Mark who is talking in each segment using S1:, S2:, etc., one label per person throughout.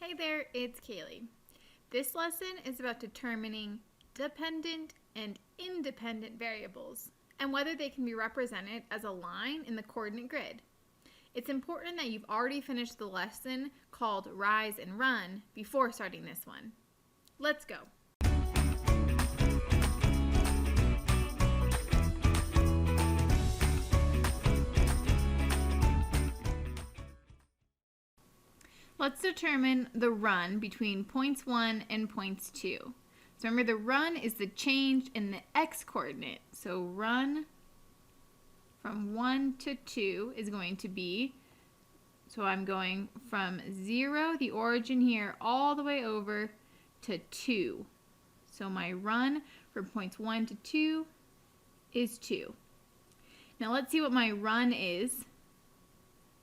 S1: Hey there, it's Kaylee. This lesson is about determining dependent and independent variables and whether they can be represented as a line in the coordinate grid. It's important that you've already finished the lesson called Rise and Run before starting this one. Let's go. Let's determine the run between points 1 and points 2. So remember, the run is the change in the x-coordinate. So run from 1 to 2 is going to be, so I'm going from 0, the origin here, all the way over to 2. So my run from points 1 to 2 is 2. Now let's see what my run is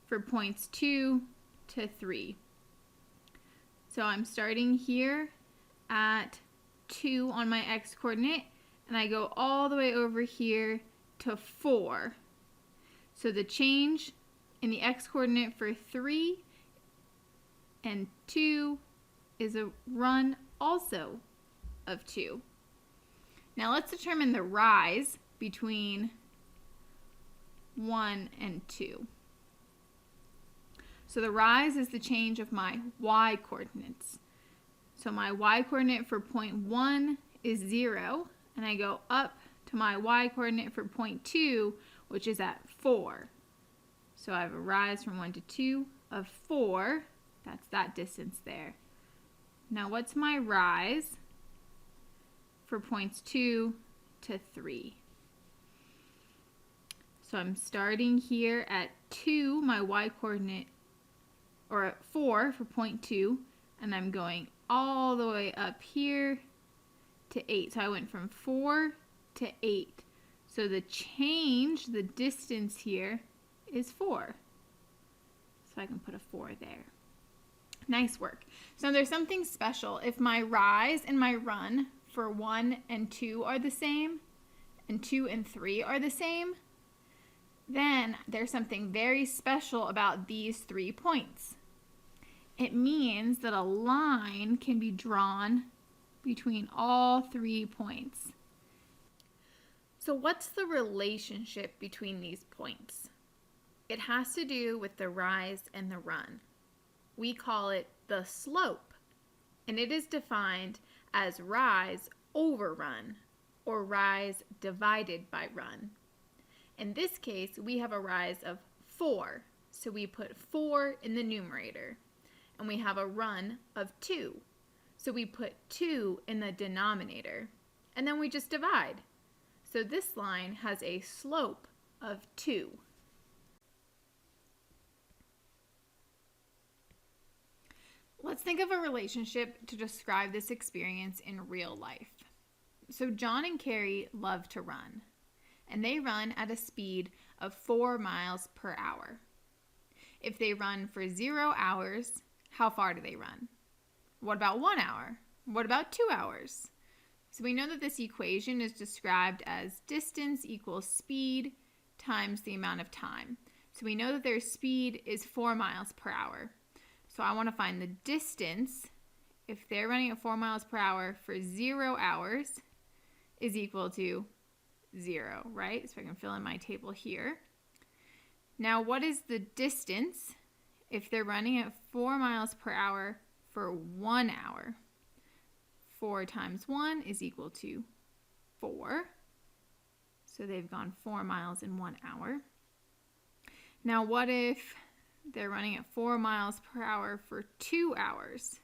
S1: for points 2 to 3. So I'm starting here at 2 on my x-coordinate, and I go all the way over here to 4. So the change in the x-coordinate for 3 and 2 is a run also of 2. Now let's determine the rise between 1 and 2. So the rise is the change of my y-coordinates. So my y-coordinate for point 1 is 0, and I go up to my y-coordinate for point 2, which is at 4. So I have a rise from 1 to 2 of 4. That's that distance there. Now what's my rise for points 2 to 3? So I'm starting here at 2, my y-coordinate, or at 4 for point 2, and I'm going all the way up here to 8. So I went from 4 to 8. So the change, the distance here, is 4. So I can put a 4 there. Nice work. So there's something special. If my rise and my run for 1 and 2 are the same, and 2 and 3 are the same, then there's something very special about these 3 points. It means that a line can be drawn between all 3 points. So what's the relationship between these points? It has to do with the rise and the run. We call it the slope, and it is defined as rise over run, or rise divided by run. In this case, we have a rise of 4, so we put 4 in the numerator. And we have a run of 2, so we put 2 in the denominator. And then we just divide. So this line has a slope of 2. Let's think of a relationship to describe this experience in real life. So John and Carrie love to run, and they run at a speed of 4 miles per hour. If they run for 0 hours, how far do they run? What about 1 hour? What about 2 hours? So we know that this equation is described as distance equals speed times the amount of time. So we know that their speed is 4 miles per hour. So I want to find the distance, if they're running at 4 miles per hour for 0 hours, is equal to 0, right? So I can fill in my table here. Now what is the distance if they're running at 4 miles per hour for 1 hour? 4 times 1 is equal to 4. So they've gone 4 miles in 1 hour. Now what if they're running at 4 miles per hour for 2 hours?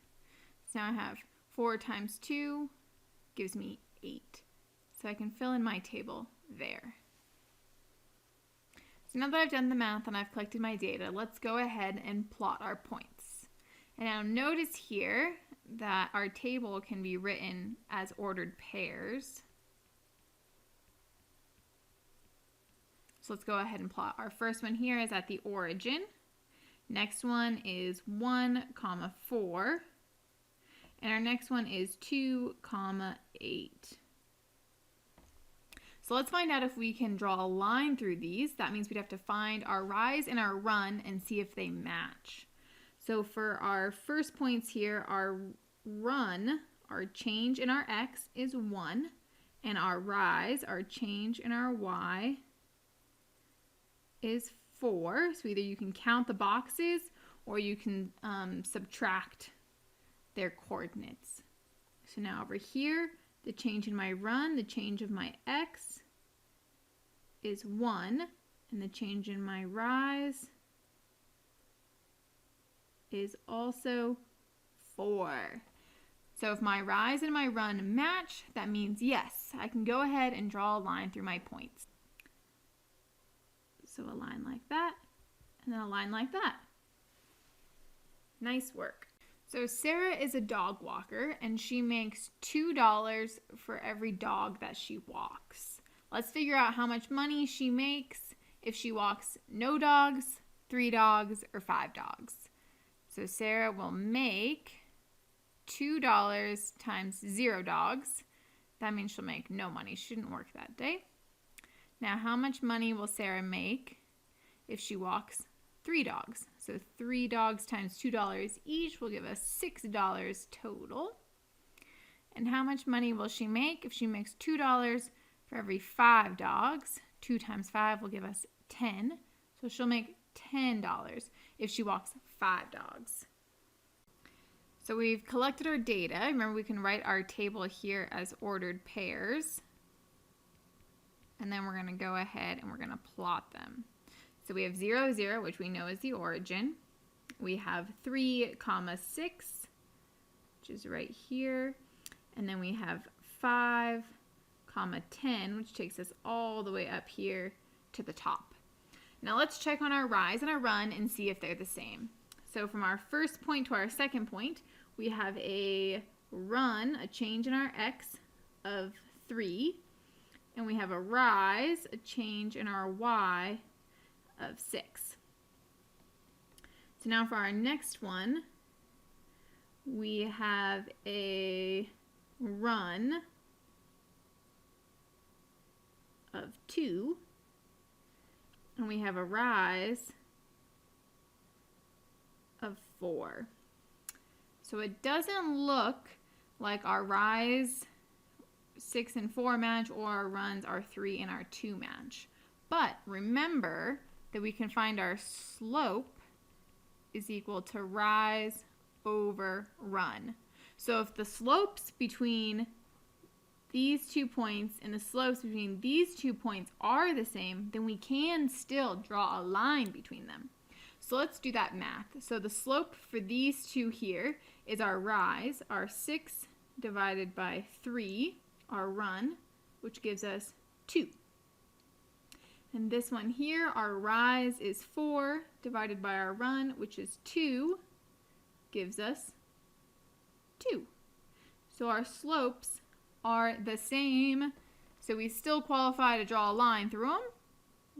S1: So now I have 4 times 2 gives me 8. So I can fill in my table there. So now that I've done the math and I've collected my data, let's go ahead and plot our points. And now notice here that our table can be written as ordered pairs. So let's go ahead and plot. Our first one here is at the origin. Next one is 1, 4. And our next one is 2, 8. So let's find out if we can draw a line through these. That means we'd have to find our rise and our run and see if they match. So for our first points here, our run, our change in our x is 1, and our rise, our change in our y, is 4. So either you can count the boxes or you can subtract their coordinates. So now over here, the change in my run, the change of my x is 1, and the change in my rise is also 4. So if my rise and my run match, that means yes, I can go ahead and draw a line through my points. So a line like that, and then a line like that. Nice work. So Sarah is a dog walker, and she makes $2 for every dog that she walks. Let's figure out how much money she makes if she walks no dogs, 3 dogs, or 5 dogs. So Sarah will make $2 times 0 dogs. That means she'll make no money. She shouldn't work that day. Now, how much money will Sarah make if she walks 3 dogs? So 3 dogs times $2 each will give us $6 total. And how much money will she make if she makes $2 for every 5 dogs? 2 times 5 will give us 10. So she'll make $10 if she walks 5 dogs. So we've collected our data. Remember, we can write our table here as ordered pairs. And then we're going to go ahead and we're going to plot them. So we have 0, 0, which we know is the origin. We have 3, 6, which is right here. And then we have 5, 10, which takes us all the way up here to the top. Now let's check on our rise and our run and see if they're the same. So from our first point to our second point, we have a run, a change in our x of 3. And we have a rise, a change in our y of 6. So now for our next one, we have a run of 2. And we have a rise of 4. So it doesn't look like our rise 6 and 4 match or our runs are 3 and our 2 match. But remember that we can find our slope is equal to rise over run. So if the slopes between these 2 points and the slopes between these 2 points are the same, then we can still draw a line between them. So let's do that math. So the slope for these 2 here is our rise, our 6 divided by 3, our run, which gives us 2. And this one here, our rise is 4 divided by our run, which is 2, gives us 2. So our slopes are the same. So we still qualify to draw a line through them.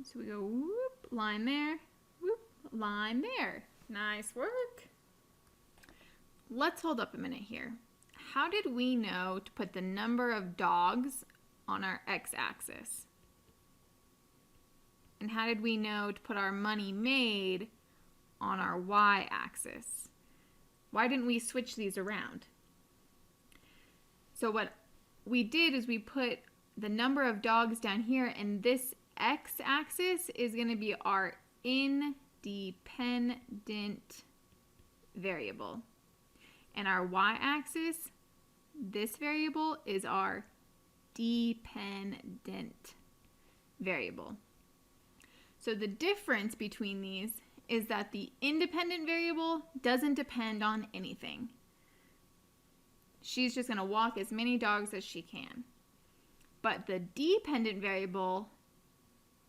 S1: So we go whoop, line there, whoop, line there. Nice work. Let's hold up a minute here. How did we know to put the number of dogs on our x-axis? And how did we know to put our money made on our y-axis? Why didn't we switch these around? So what we did is we put the number of dogs down here, and this x-axis is going to be our independent variable. And our y-axis, this variable, is our dependent variable. So the difference between these is that the independent variable doesn't depend on anything. She's just going to walk as many dogs as she can. But the dependent variable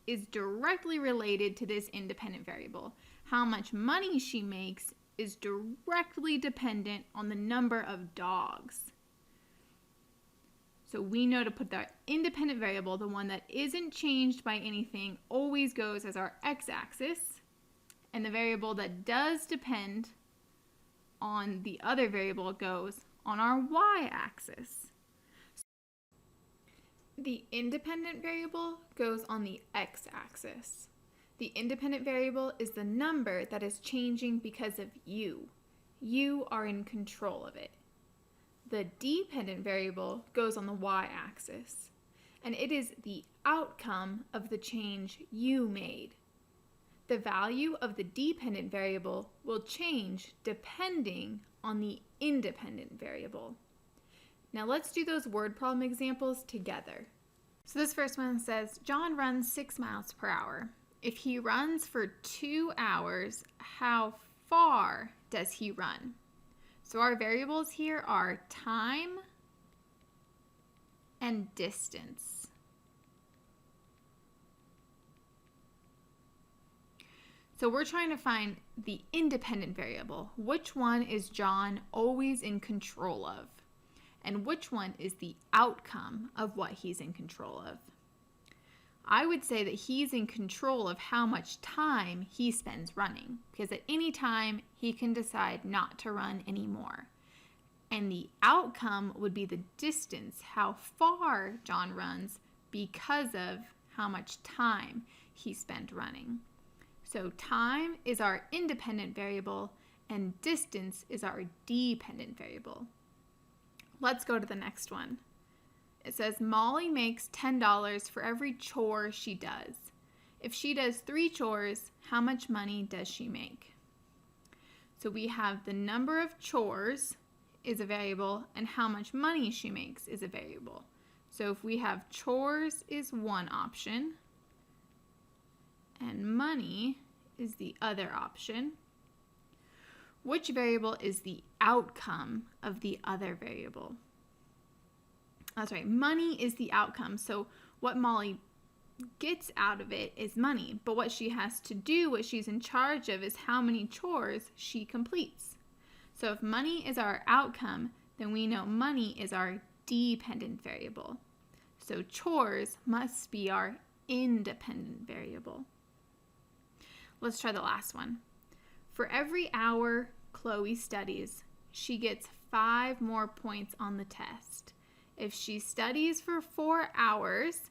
S1: is directly related to this independent variable. How much money she makes is directly dependent on the number of dogs. So we know to put the independent variable, the one that isn't changed by anything, always goes as our x-axis, and the variable that does depend on the other variable goes on our y-axis. The independent variable goes on the x-axis. The independent variable is the number that is changing because of you. You are in control of it. The dependent variable goes on the y-axis, and it is the outcome of the change you made. The value of the dependent variable will change depending on the independent variable. Now let's do those word problem examples together. So this first one says, John runs 6 miles per hour. If he runs for 2 hours, how far does he run? So our variables here are time and distance. So we're trying to find the independent variable. Which one is John always in control of? And which one is the outcome of what he's in control of? I would say that he's in control of how much time he spends running, because at any time he can decide not to run anymore. And the outcome would be the distance, how far John runs, because of how much time he spent running. So time is our independent variable and distance is our dependent variable. Let's go to the next one. It says Molly makes $10 for every chore she does. If she does 3 chores, how much money does she make? So we have the number of chores is a variable and how much money she makes is a variable. So if we have chores is one option and money is the other option, which variable is the outcome of the other variable? That's right, money is the outcome. So what Molly gets out of it is money, but what she has to do, what she's in charge of, is how many chores she completes. So if money is our outcome, then we know money is our dependent variable. So chores must be our independent variable. Let's try the last one. For every hour Chloe studies, she gets 5 more points on the test. If she studies for 4 hours,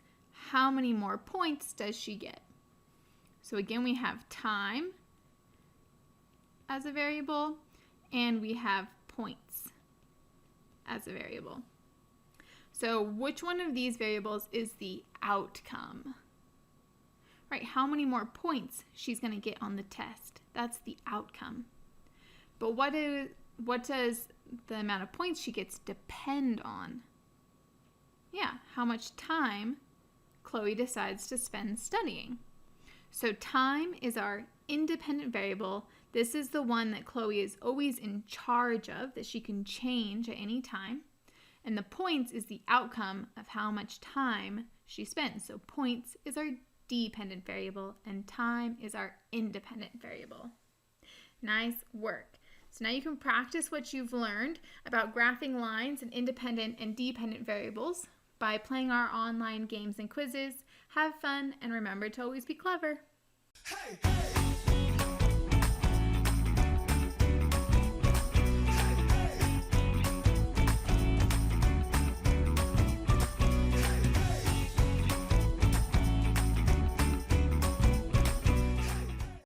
S1: how many more points does she get? So again, we have time as a variable, and we have points as a variable. So which one of these variables is the outcome? Right, how many more points she's going to get on the test? That's the outcome. But what does the amount of points she gets depend on? Yeah, how much time Chloe decides to spend studying. So time is our independent variable. This is the one that Chloe is always in charge of, that she can change at any time. And the points is the outcome of how much time she spends. So points is our dependent variable and time is our independent variable. Nice work. So now you can practice what you've learned about graphing lines and independent and dependent variables by playing our online games and quizzes. Have fun and remember to always be clever.
S2: Hey, hey.